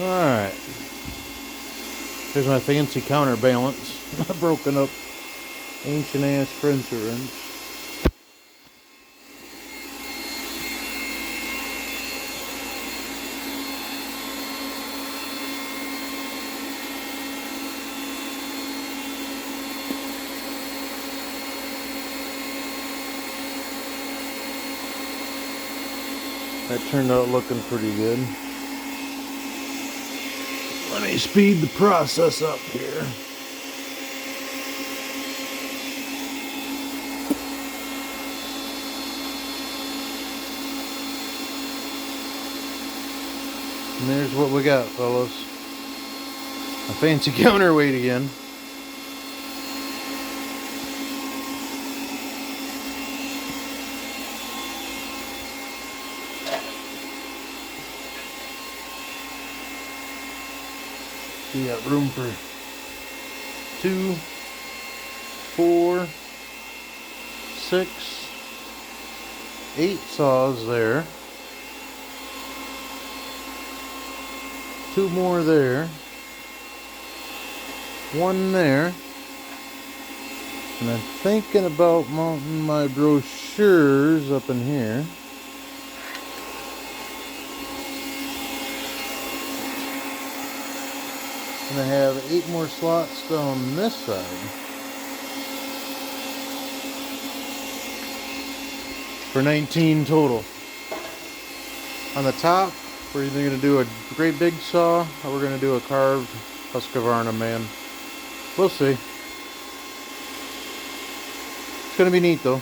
Alright. Here's my fancy counterbalance. Broken up ancient ass printer wrench. That turned out looking pretty good. Let me speed the process up here. And there's what we got, fellas. A fancy counterweight again. You got room for 2, 4, 6, 8 saws there. 2 more there. 1 there. And I'm thinking about mounting my brochures up in here. And I have 8 more slots down this side. For 19 total. On the top, we're either going to do a great big saw or we're going to do a carved Husqvarna man. We'll see. It's going to be neat though.